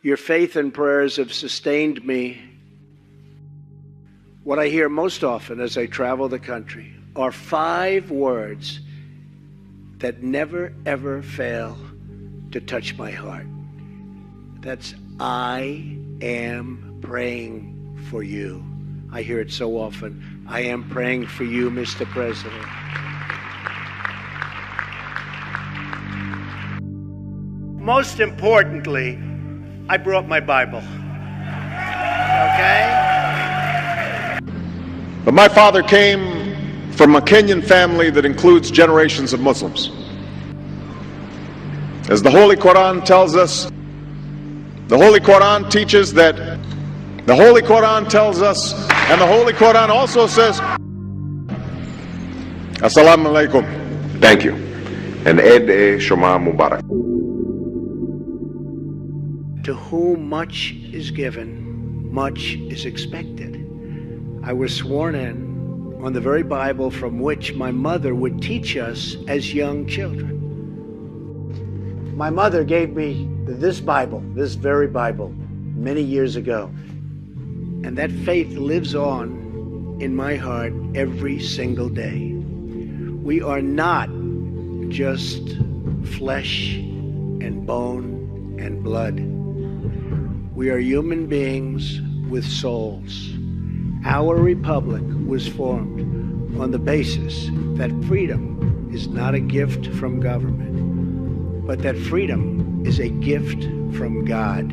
Your faith and prayers have sustained me. What I hear most often as I travel the country are 5 words that never, ever fail to touch my heart. That's, I am praying for you. I hear it so often. I am praying for you, Mr. President. Most importantly, I brought my Bible. Okay? But my father came from a Kenyan family that includes generations of Muslims. As the Holy Quran tells us, the Holy Quran teaches that, the Holy Quran tells us, and the Holy Quran also says, Assalamu alaikum. Thank you. And Eid Shoma Mubarak. To whom much is given, much is expected. I was sworn in on the very Bible from which my mother would teach us as young children. My mother gave me this Bible, this very Bible, many years ago. And that faith lives on in my heart every single day. We are not just flesh and bone and blood. We are human beings with souls. Our republic was formed on the basis that freedom is not a gift from government, but that freedom is a gift from God.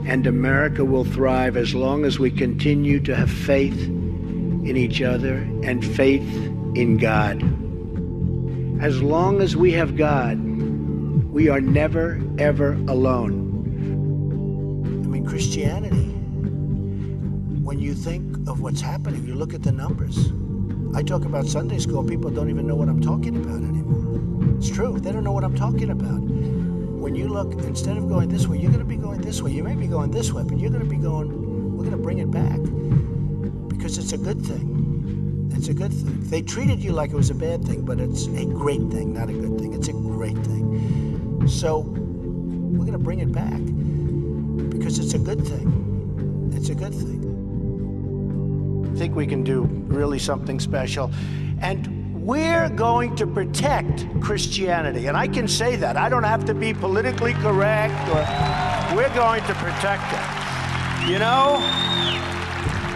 And America will thrive as long as we continue to have faith in each other and faith in God. As long as we have God, we are never, ever alone. I mean, Christianity, when you think of what's happening, you look at the numbers. I talk about Sunday school, people don't even know what I'm talking about anymore. It's true, they don't know what I'm talking about. When you look, instead of going this way, you're going to be going this way. You may be going this way, but you're going to be going, we're going to bring it back. Because it's a good thing. It's a good thing. They treated you like it was a bad thing, but it's a great thing, not a good thing. It's a great thing. So we're going to bring it back because it's a good thing. It's a good thing. I think we can do really something special. And we're going to protect Christianity. And I can say that. I don't have to be politically correct. We're going to protect it. You know?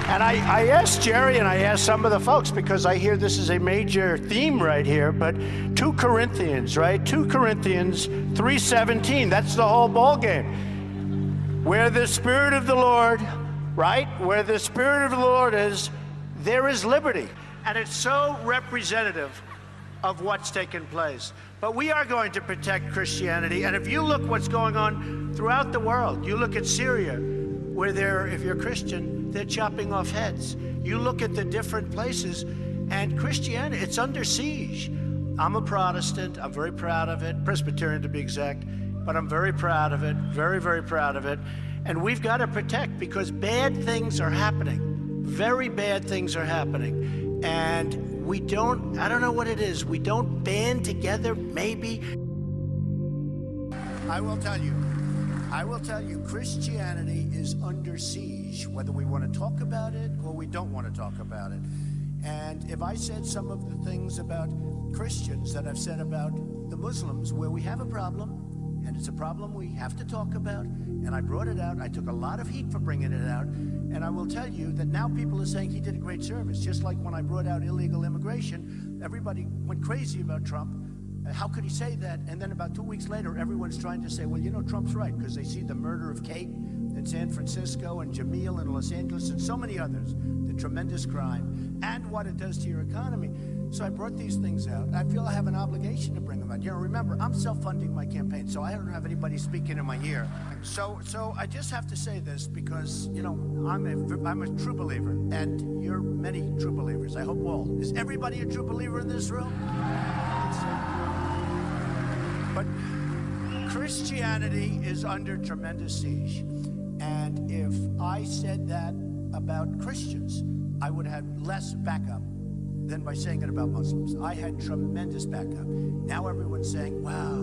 And I asked Jerry and I asked some of the folks, because I hear this is a major theme right here, but 2 Corinthians, right? 2 Corinthians 3:17, that's the whole ball game. Where the Spirit of the Lord, right? Where the Spirit of the Lord is, there is liberty. And it's so representative of what's taken place. But we are going to protect Christianity. And if you look what's going on throughout the world, you look at Syria, where if you're Christian, they're chopping off heads. You look at the different places, and Christianity, it's under siege. I'm a Protestant. I'm very proud of it. Presbyterian to be exact. But I'm very proud of it. Very, very proud of it. And we've got to protect, because bad things are happening. Very bad things are happening. And we don't, I don't know what it is. We don't band together, maybe. I will tell you, Christianity is under siege, whether we want to talk about it or we don't want to talk about it. And if I said some of the things about Christians that I've said about the Muslims, where we have a problem, and it's a problem we have to talk about, and I brought it out, I took a lot of heat for bringing it out, and I will tell you that now people are saying he did a great service. Just like when I brought out illegal immigration, everybody went crazy about Trump. How could he say that? And then about 2 weeks later, everyone's trying to say, well, you know, Trump's right, because they see the murder of Kate in San Francisco and Jamil in Los Angeles and so many others, the tremendous crime, and what it does to your economy. So I brought these things out. I feel I have an obligation to bring them out. You know, remember, I'm self-funding my campaign, so I don't have anybody speaking in my ear. So I just have to say this because, you know, I'm a true believer, and you're many true believers. I hope all. Is everybody a true believer in this room? But Christianity is under tremendous siege. And if I said that about Christians, I would have less backup than by saying it about Muslims. I had tremendous backup. Now everyone's saying, wow,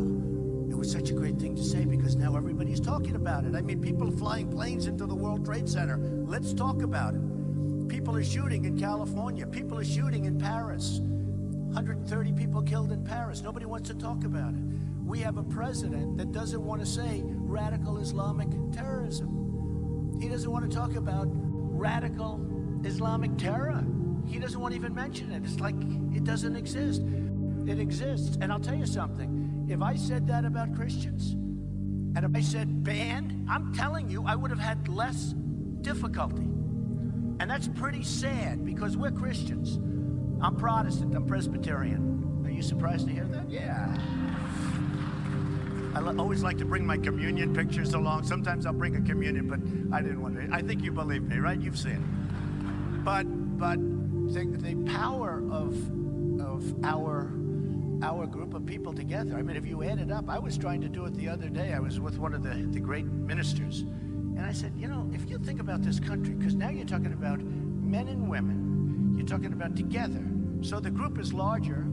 it was such a great thing to say because now everybody's talking about it. I mean, people are flying planes into the World Trade Center. Let's talk about it. People are shooting in California. People are shooting in Paris. 130 people killed in Paris. Nobody wants to talk about it. We have a president that doesn't want to say radical Islamic terrorism. He doesn't want to talk about radical Islamic terror. He doesn't want to even mention it. It's like it doesn't exist. It exists. And I'll tell you something. If I said that about Christians, and if I said banned, I'm telling you, I would have had less difficulty. And that's pretty sad because we're Christians. I'm Protestant, I'm Presbyterian. Are you surprised to hear that? Yeah. I always like to bring my communion pictures along. Sometimes I'll bring a communion, but I didn't want to. I think you believe me, right? You've seen it. But the power of our group of people together. I mean, if you add it up, I was trying to do it the other day. I was with one of the great ministers. And I said, you know, if you think about this country, because now you're talking about men and women, you're talking about together. So the group is larger,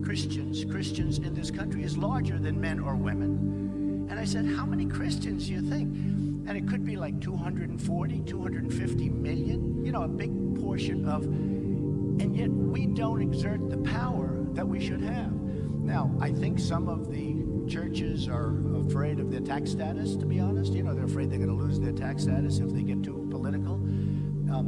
Christians in this country is larger than men or women. And I said, how many Christians do you think? And it could be like 240, 250 million, you know, a big portion of, and yet we don't exert the power that we should have. Now, I think some of the churches are afraid of their tax status, to be honest. You know, they're afraid they're going to lose their tax status if they get too political.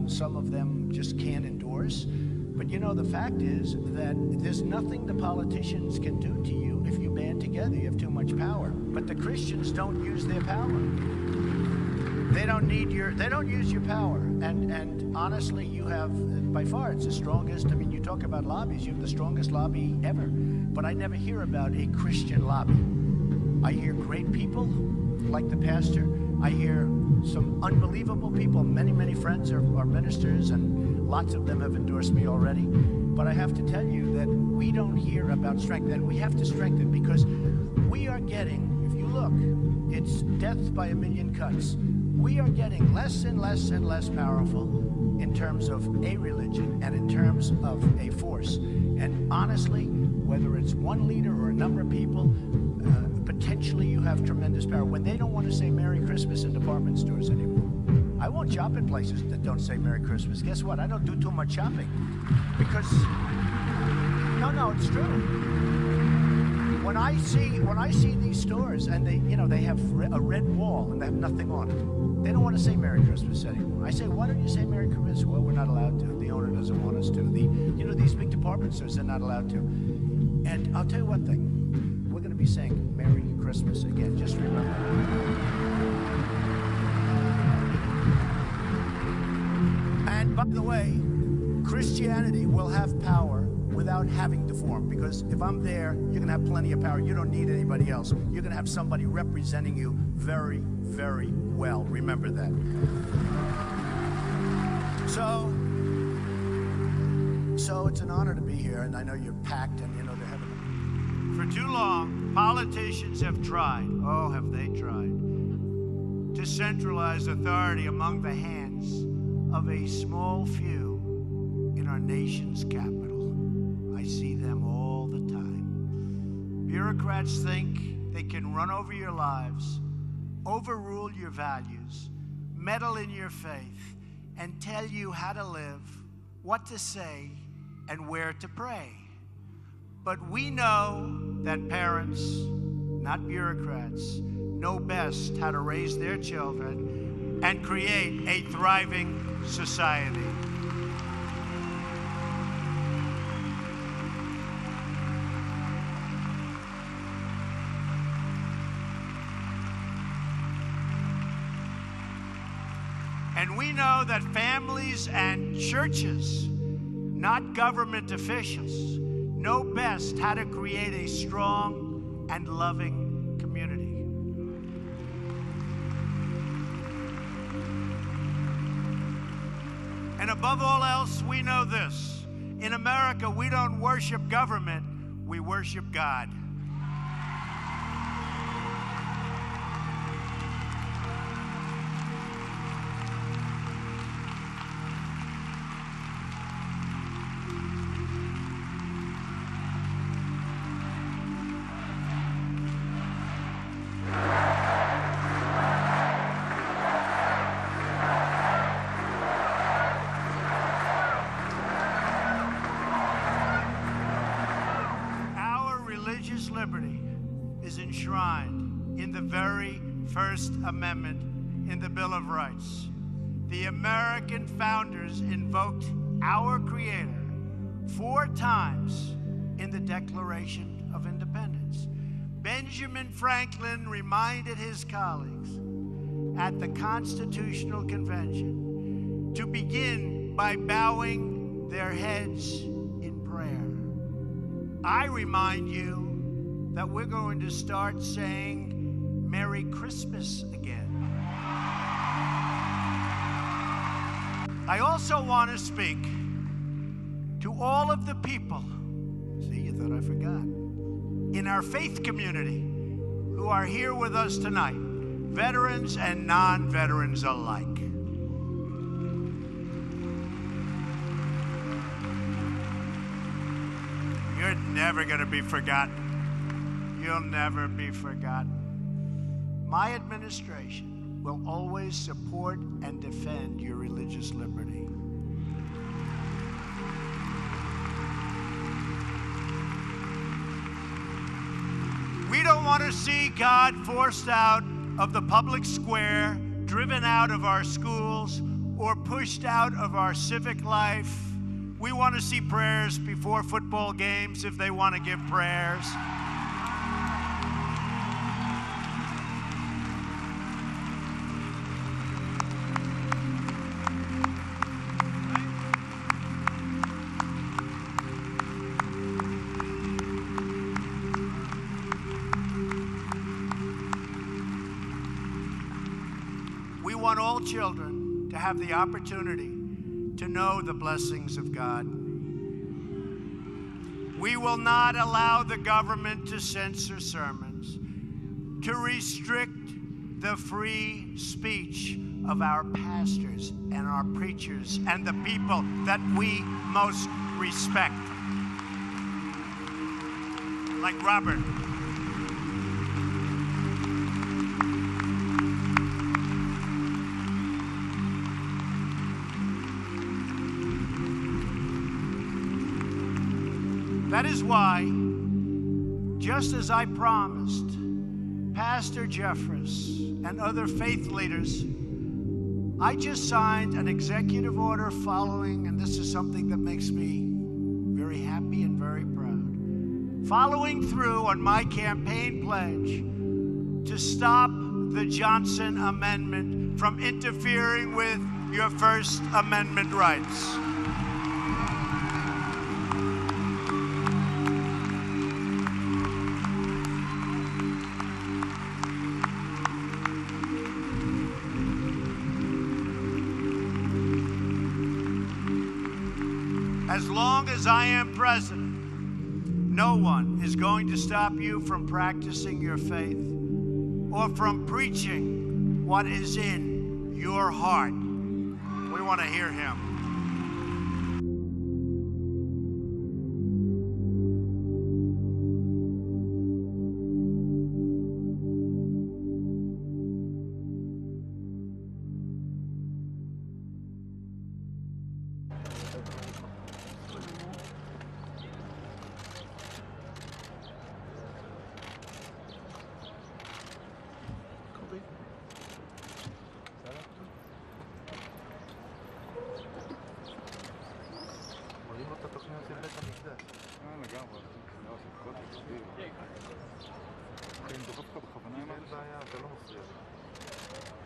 Some of them just can't endorse. But you know, the fact is that there's nothing the politicians can do to you if you band together. You have too much power. But the Christians don't use their power. They don't use your power. And honestly, you have, by far, it's the strongest. I mean, you talk about lobbies, you have the strongest lobby ever. But I never hear about a Christian lobby. I hear great people like the pastor. I hear some unbelievable people. Many, many friends are ministers, and lots of them have endorsed me already. But I have to tell you that we don't hear about strength, and we have to strengthen because we are getting, if you look, it's death by a million cuts. We are getting less and less and less powerful in terms of a religion and in terms of a force. And honestly, whether it's one leader or a number of people, potentially you have tremendous power. When they don't want to say Merry Christmas in department stores anymore. I won't shop in places that don't say Merry Christmas. Guess what? I don't do too much shopping because, no, it's true. When I see these stores and they have a red wall and they have nothing on it, they don't want to say Merry Christmas anymore. I say, why don't you say Merry Christmas? Well, we're not allowed to. The owner doesn't want us to. These big department stores, they're not allowed to. And I'll tell you one thing. We're going to be saying Merry Christmas again. Just remember. And by the way, Christianity will have power without having to form, because if I'm there, you're going to have plenty of power. You don't need anybody else. You're going to have somebody representing you very, very well. Remember that. So it's an honor to be here, and I know you're packed, and they're having. For too long, politicians have tried, have they tried, to centralize authority among the hands of a small few in our nation's capital. I see them all the time. Bureaucrats think they can run over your lives, overrule your values, meddle in your faith, and tell you how to live, what to say, and where to pray. But we know that parents, not bureaucrats, know best how to raise their children and create a thriving society. And we know that families and churches, not government officials, know best how to create a strong and loving community. And above all else, we know this. In America, we don't worship government, we worship God. liberty is enshrined in the very First Amendment in the Bill of Rights. The American founders invoked our Creator 4 times in the Declaration of Independence. Benjamin Franklin reminded his colleagues at the Constitutional Convention to begin by bowing their heads in prayer. I remind you that we're going to start saying Merry Christmas again. I also want to speak to all of the people, see, you thought I forgot, in our faith community who are here with us tonight, veterans and non-veterans alike. You're never going to be forgotten. You'll never be forgotten. My administration will always support and defend your religious liberty. We don't want to see God forced out of the public square, driven out of our schools, or pushed out of our civic life. We want to see prayers before football games if they want to give prayers. We want all children to have the opportunity to know the blessings of God. We will not allow the government to censor sermons, to restrict the free speech of our pastors and our preachers and the people that we most respect. Like Robert. That is why, just as I promised Pastor Jeffress and other faith leaders, I just signed an executive order following, and this is something that makes me very happy and very proud, following through on my campaign pledge to stop the Johnson Amendment from interfering with your First Amendment rights. As long as I am president, no one is going to stop you from practicing your faith or from preaching what is in your heart. We want to hear him.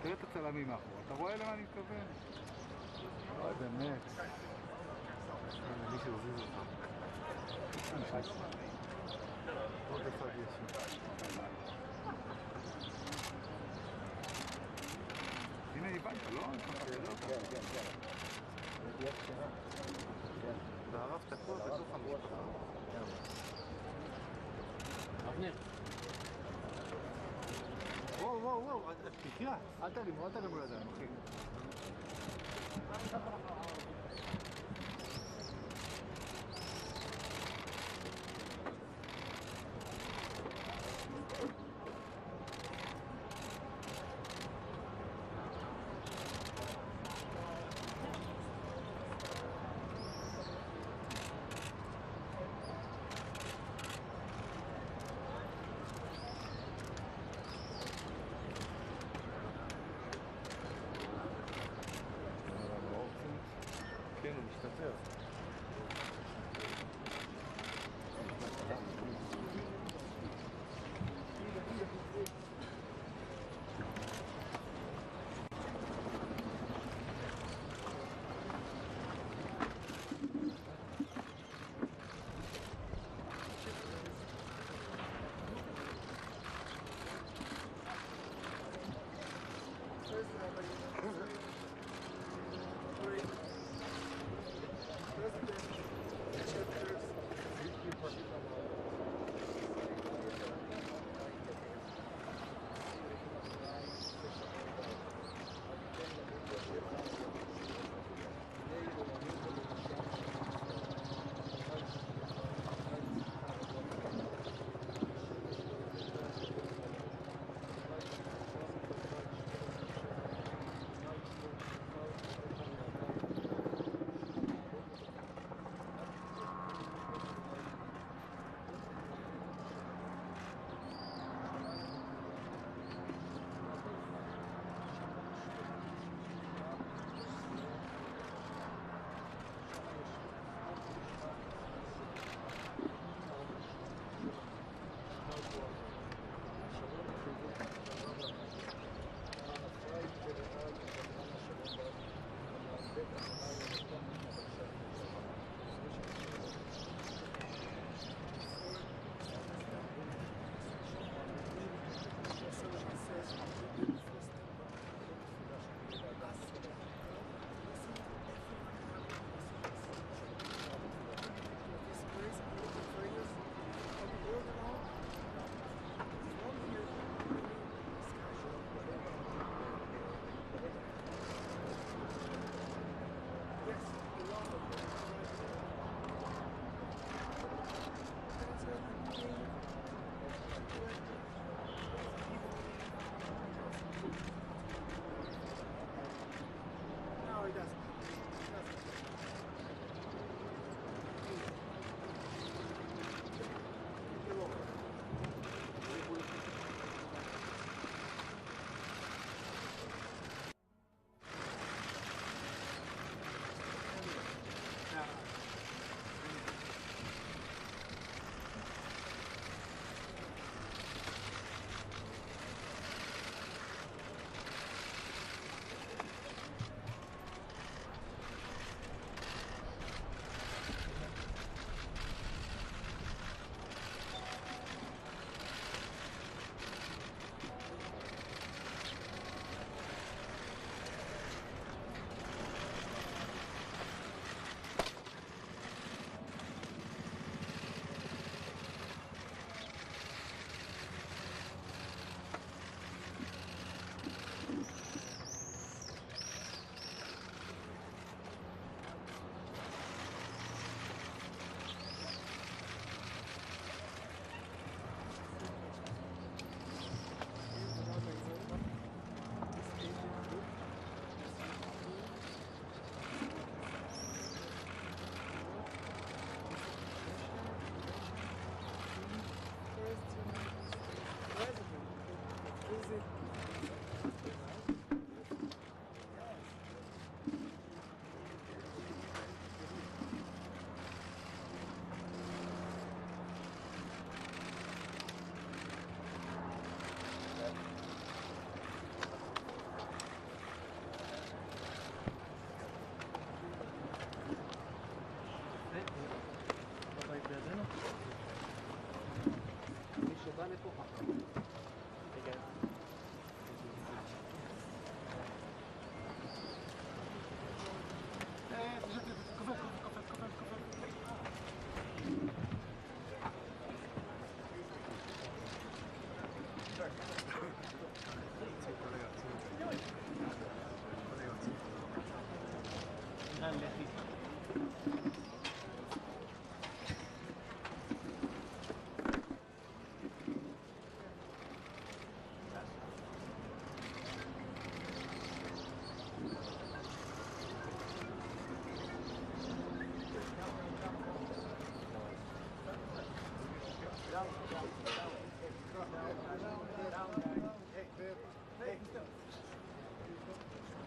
תראה את הצלמים מאחור, אתה רואה למה אני מתכוון? אוי, באמת. מי שהוביל אותם. עוד אחד יש. הנה, הבנת, לא? כן. וערבת פה בתוך המשפחה. אבנר. וואו, תקרא, אל תרימו לידיים, אחי.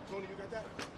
Tony, you got that?